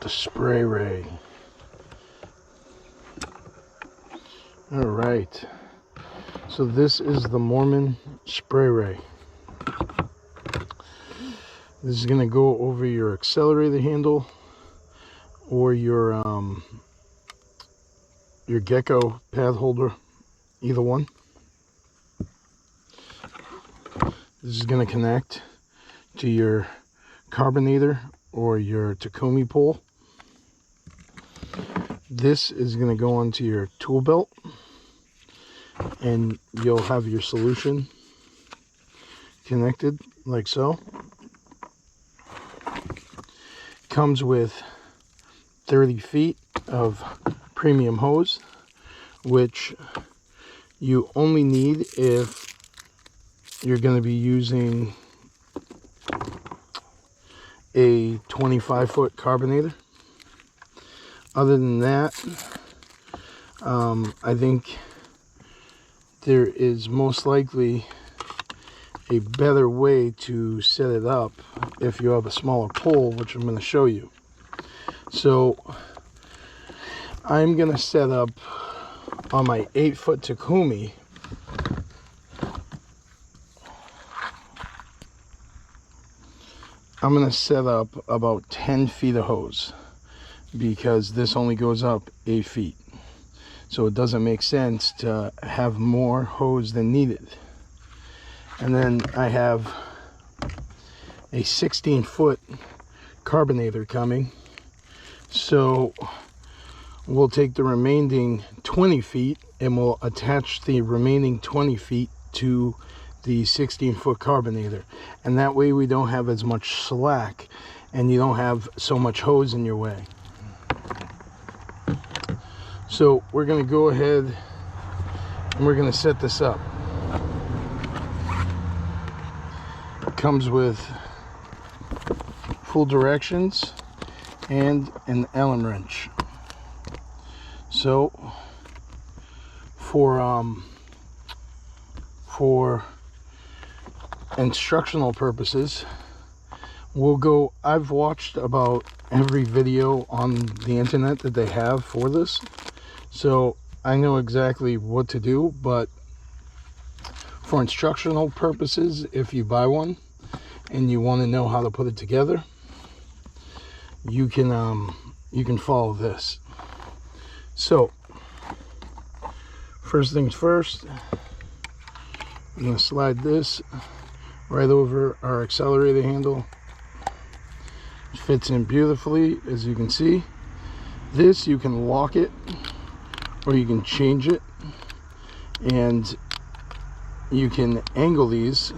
the Spray Ray. Alright, so this is the Moerman Spray Ray. This is going to go over your accelerator handle or your gecko pad holder, either one. This is going to connect to your carbonator or your Takumi pole. This is going to go onto your tool belt, and you'll have your solution connected like so. Comes with 30 feet of premium hose, which you only need if you're going to be using a 25-foot carbonator. Other than that, I think there is most likely a better way to set it up if you have a smaller pole, which I'm going to show you. So I'm going to set up on my 8-foot Takumi. I'm going to set up about 10 feet of hose, because this only goes up 8 feet. So it doesn't make sense to have more hose than needed. And then I have a 16-foot carbonator coming. So we'll take the remaining 20 feet and we'll attach the remaining 20 feet to the 16-foot carbonator. And that way we don't have as much slack and you don't have so much hose in your way. So we're going to go ahead and we're going to set this up. It comes with full directions and an Allen wrench. So for instructional purposes, I've watched about every video on the internet that they have for this, so I know exactly what to do. But for instructional purposes, if you buy one and you want to know how to put it together, you can follow this. So first things first, I'm going to slide this right over our accelerator handle. It fits in beautifully, as you can see. This, you can lock it or you can change it, and you can angle these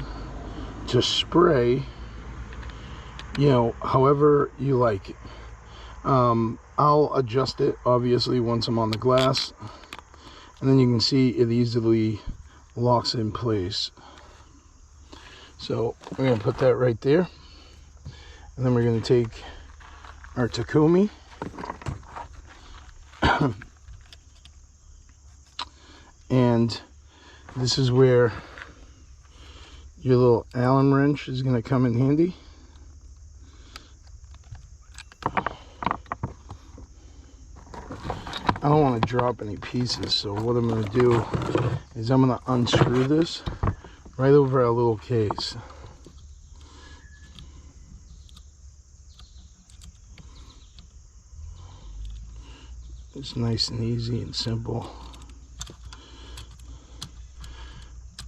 to spray, you know, however you like it. I'll adjust it obviously once I'm on the glass, and then you can see it easily locks in place. So we're going to put that right there, and then we're going to take our Takumi and this is where your little Allen wrench is going to come in handy. I don't want to drop any pieces, so what I'm going to do is I'm going to unscrew this right over our little case. It's nice and easy and simple.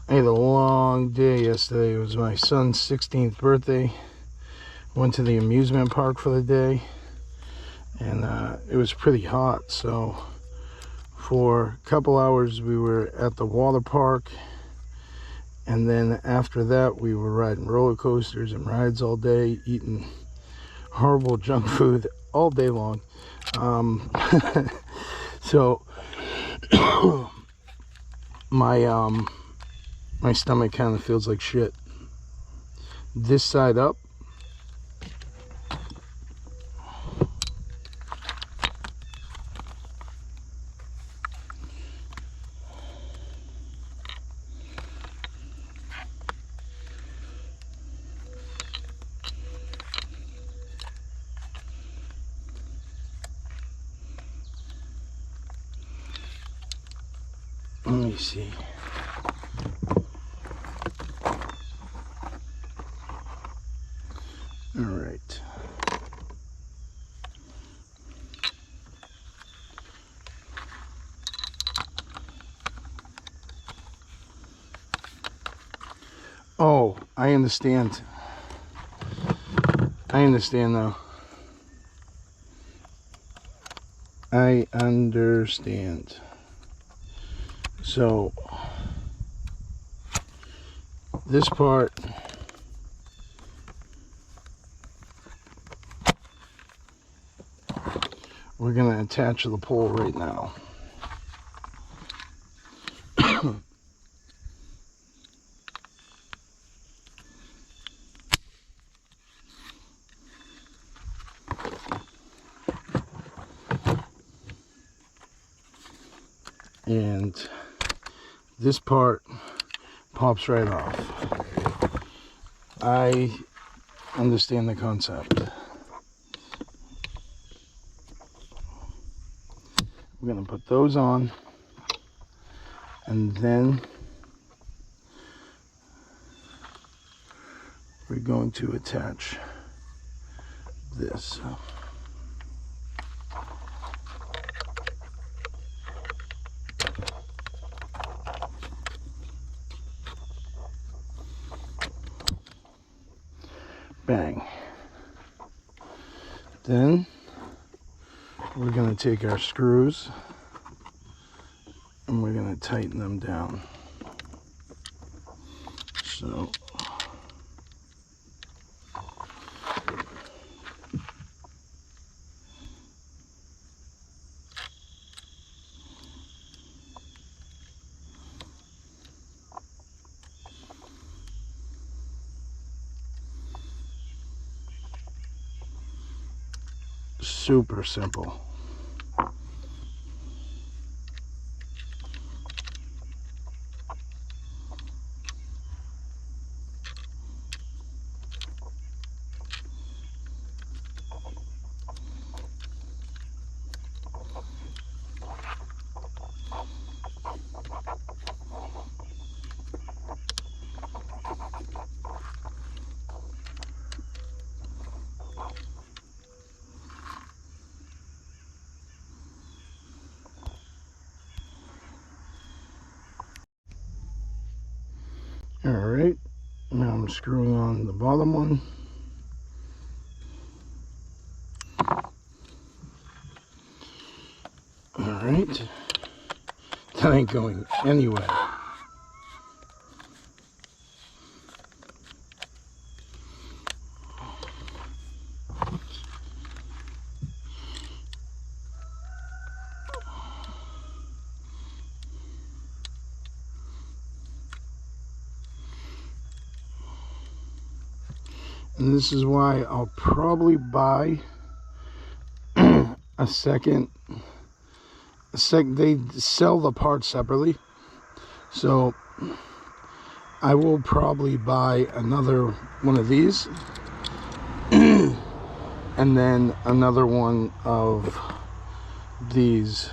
I had a long day yesterday. It was my son's 16th birthday. Went to the amusement park for the day, and it was pretty hot, so for a couple hours we were at the water park, and then after that we were riding roller coasters and rides all day, eating horrible junk food all day long. So my stomach kind of feels like shit. This side up, me see. All right. Oh, I understand. I understand now. I understand. So, this part, we're going to attach to the pole right now. And this part pops right off. I understand the concept. We're going to put those on, and then we're going to attach this. Bang. Then we're going to take our screws and we're going to tighten them down. So super simple. Alright, now I'm screwing on the bottom one. Alright, that ain't going anywhere. And this is why I'll probably buy a second. They sell the parts separately, so I will probably buy another one of these and then another one of these,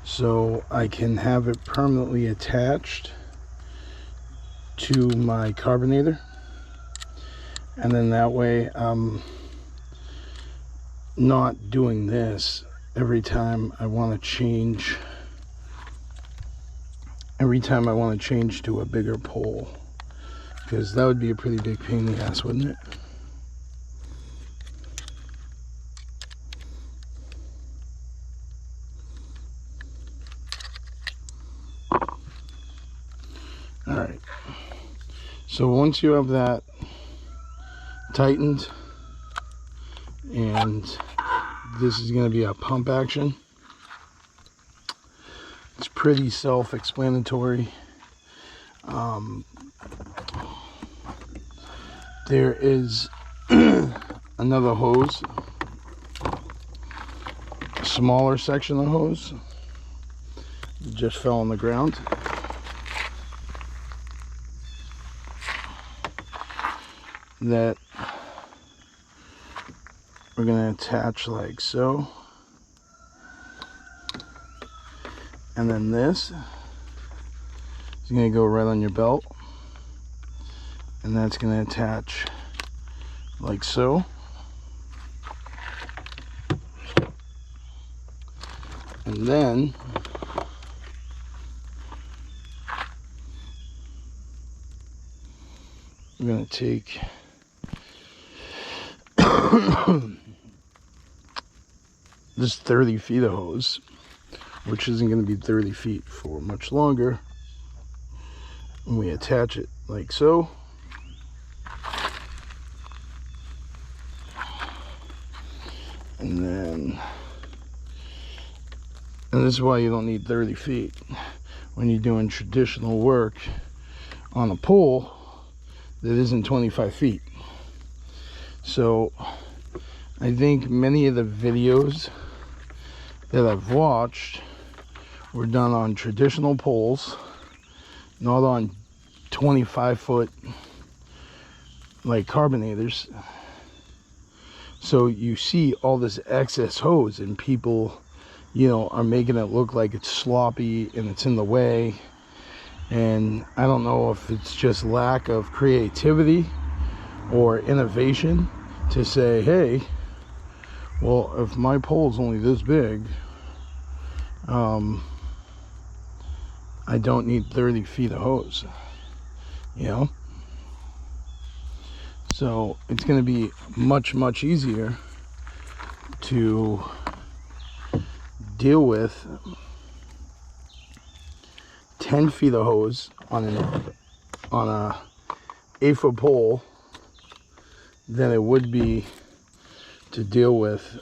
so I can have it permanently attached to my carbonator. And then that way I'm not doing this every time I want to change to a bigger pole, because that would be a pretty big pain in the ass, wouldn't it? Alright, so once you have that tightened, and this is going to be a pump action, it's pretty self-explanatory. There is another hose, a smaller section of hose that just fell on the ground. That we're going to attach like so, and then this, It's going to go right on your belt, and that's going to attach like so. And then we're going to take this 30 feet of hose, which isn't going to be 30 feet for much longer, and we attach it like so. And then, and this is why you don't need 30 feet when you're doing traditional work on a pole that isn't 25 feet. So I think many of the videos that I've watched were done on traditional poles, not on 25-foot like carbonators. So you see all this excess hose, and people, you know, are making it look like it's sloppy and it's in the way. And I don't know if it's just lack of creativity or innovation to say, hey, well, if my pole's only this big, I don't need 30 feet of hose, you know? So it's going to be much, much easier to deal with 10 feet of hose on a 8-foot pole than it would be to deal with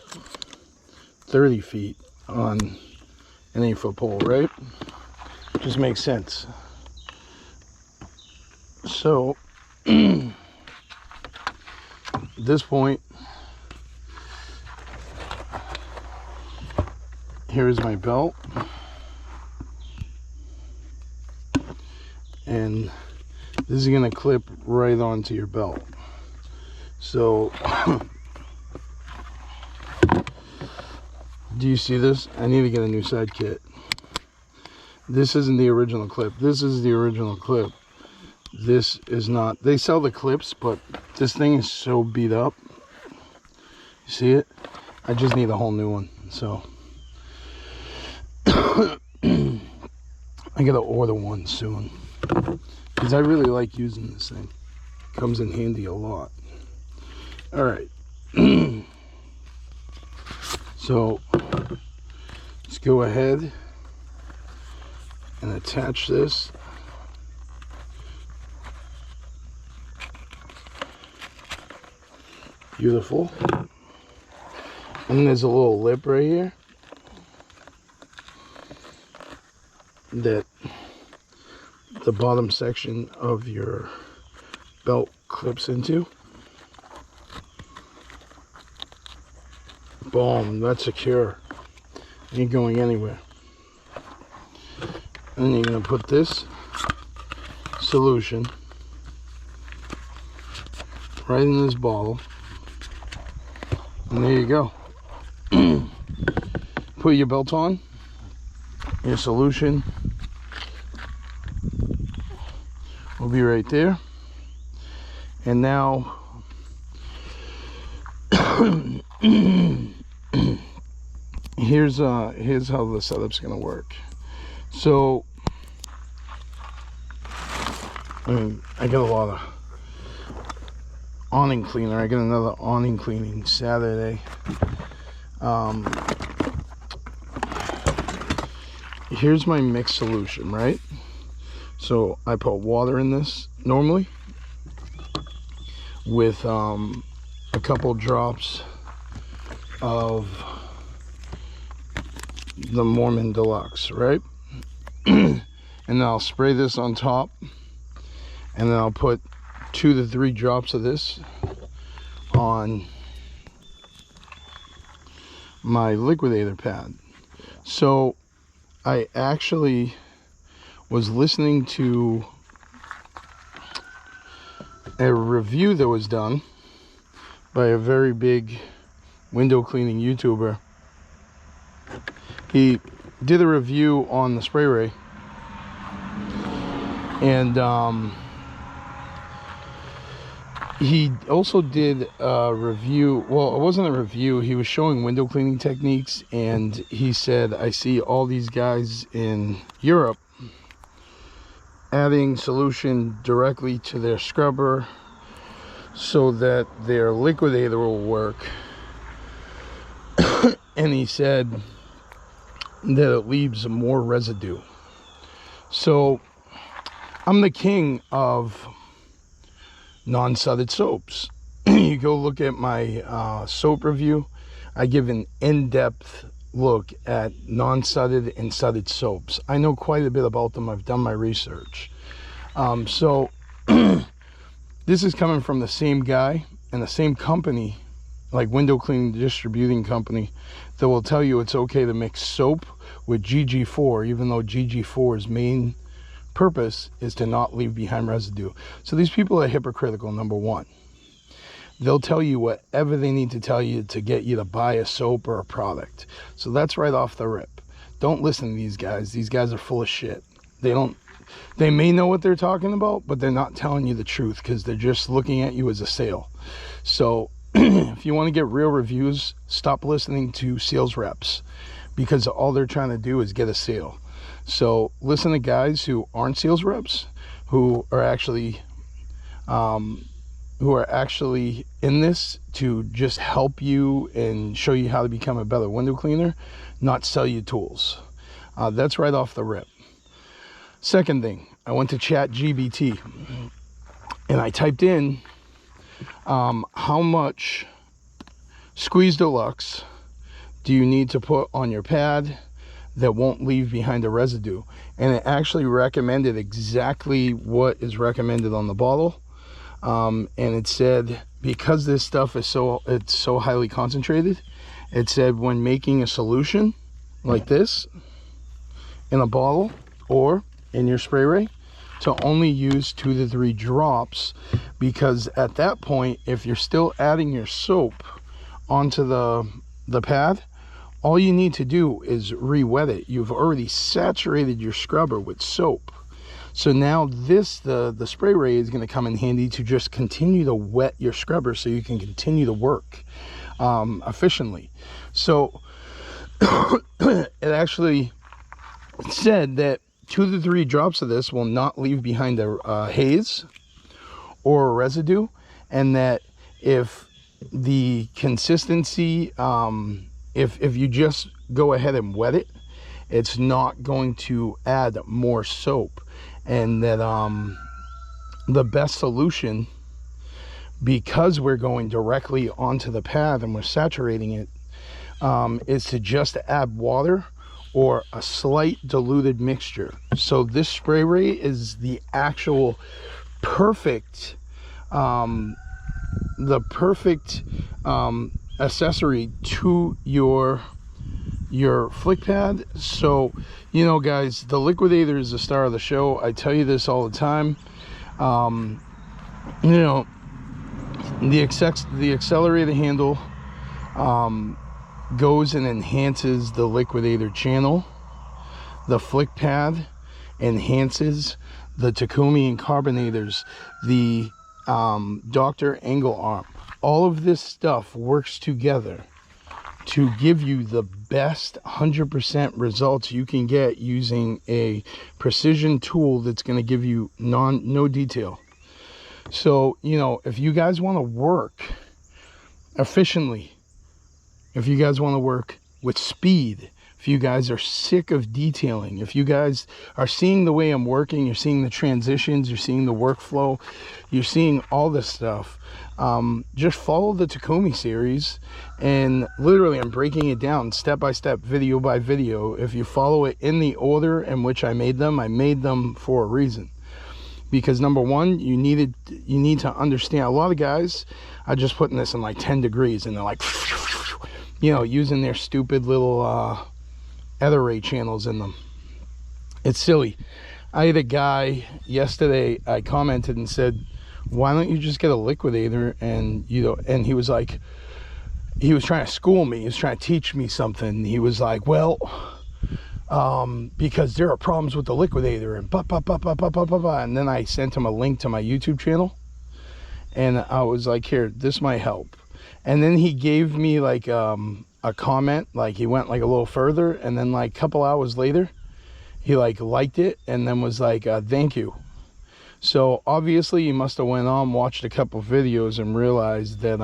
30 feet on an 8-foot pole, right? Just makes sense. So at this point, here's my belt, and this is going to clip right onto your belt. So do you see this? I need to get a new side kit. This isn't the original clip. This is the original clip. This is not. They sell the clips, but this thing is so beat up. You see it? I just need a whole new one. So I gotta order one soon, because I really like using this thing. It comes in handy a lot. All right. So let's go ahead and attach this. Beautiful. And there's a little lip right here that the bottom section of your belt clips into. Boom, that's secure. Ain't going anywhere. And then you're going to put this solution right in this bottle. And there you go. Put your belt on, your solution will be right there. And now here's how the setup's gonna work. So I got a lot of awning cleaner. I got another awning cleaning Saturday. Here's my mixed solution, right? So I put water in this normally with a couple drops of the Moerman Deluxe, right? And then I'll spray this on top, and then I'll put 2 to 3 drops of this on my liquidator pad. So I actually was listening to a review that was done by a very big window cleaning YouTuber. He did a review on the Spray Ray, And he also did a review. Well, it wasn't a review. He was showing window cleaning techniques, and he said, I see all these guys in Europe adding solution directly to their scrubber so that their liquidator will work. And he said that it leaves more residue. So I'm the king of non-sudded soaps. You go look at my soap review. I give an in-depth look at non-sudded and sudded soaps. I know quite a bit about them. I've done my research. So this is coming from the same guy and the same company, like window cleaning distributing company, that will tell you it's okay to mix soap with GG4, even though GG4's main purpose is to not leave behind residue. So these people are hypocritical, number one. They'll tell you whatever they need to tell you to get you to buy a soap or a product. So that's right off the rip. Don't listen to these guys. These guys are full of shit. They may know what they're talking about, but they're not telling you the truth because they're just looking at you as a sale. So if you want to get real reviews, stop listening to sales reps, because all they're trying to do is get a sale. So listen to guys who aren't sales reps, who are actually in this to just help you and show you how to become a better window cleaner, not sell you tools. That's right off the rip. Second thing, I went to ChatGPT and I typed in how much Squeeze Deluxe do you need to put on your pad that won't leave behind a residue, and it actually recommended exactly what is recommended on the bottle. And it said, because this stuff is so highly concentrated, it said when making a solution like this in a bottle or in your spray ray, to only use 2 to 3 drops, because at that point, if you're still adding your soap onto the pad, all you need to do is re-wet it. You've already saturated your scrubber with soap. So now the spray ray is going to come in handy to just continue to wet your scrubber so you can continue to work efficiently. So it actually said that 2 to 3 drops of this will not leave behind a haze or a residue, and that if the consistency, if you just go ahead and wet it, it's not going to add more soap. And that the best solution, because we're going directly onto the pad and we're saturating it, is to just add water or a slight diluted mixture. So this spray ray is the actual perfect accessory to your flick pad. So, you know, guys, the liquidator is the star of the show. I tell you this all the time. You know, the Excelrator handle goes and enhances the liquidator channel. The flick pad enhances the Takumi and carbonators, the Dr. Angle arm. All of this stuff works together to give you the best 100% results you can get using a precision tool that's going to give you no detail. So, you know, if you guys want to work efficiently, if you guys want to work with speed, if you guys are sick of detailing, if you guys are seeing the way I'm working, you're seeing the transitions, you're seeing the workflow, you're seeing all this stuff, just follow the Takumi series, and literally I'm breaking it down step by step, video by video. If you follow it in the order in which I made them for a reason. Because number one, you need to understand, a lot of guys are just putting this in like 10 degrees and they're like, you know, using their stupid little ether ray channels in them. It's silly. I had a guy yesterday, I commented and said, why don't you just get a liquidator? And, you know, and he was like, he was trying to school me, he was trying to teach me something. He was like, well, because there are problems with the liquidator and blah, blah, blah, blah, blah, blah, blah, blah. And then I sent him a link to my YouTube channel, and I was like, here, this might help. And then he gave me like a comment, like he went like a little further, and then like a couple hours later he like liked it and then was like, thank you. So obviously he must have went on, watched a couple videos, and realized that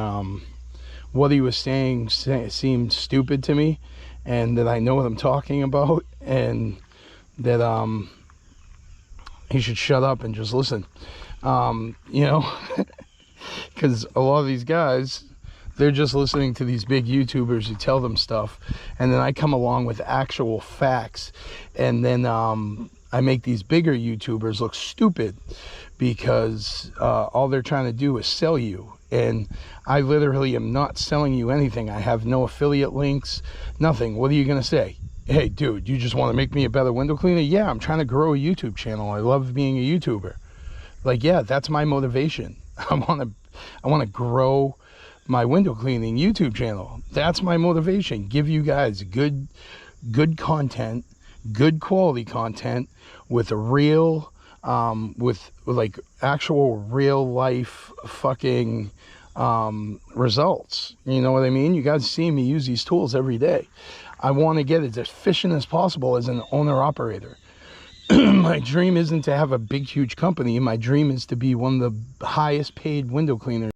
what he was saying seemed stupid to me, and that I know what I'm talking about, and that he should shut up and just listen. You know, because a lot of these guys, they're just listening to these big YouTubers who tell them stuff, and then I come along with actual facts, and then I make these bigger YouTubers look stupid, because all they're trying to do is sell you. And I literally am not selling you anything. I have no affiliate links, nothing. What are you gonna say? Hey dude, you just want to make me a better window cleaner? Yeah, I'm trying to grow a YouTube channel. I love being a YouTuber. Like, yeah, that's my motivation. I want to grow my window cleaning YouTube channel. That's my motivation. Give you guys good content, good quality content, with a real with like actual real life fucking results. You know what I mean? You guys see me use these tools every day. I want to get as efficient as possible as an owner operator. My dream isn't to have a big huge company. My dream is to be one of the highest paid window cleaners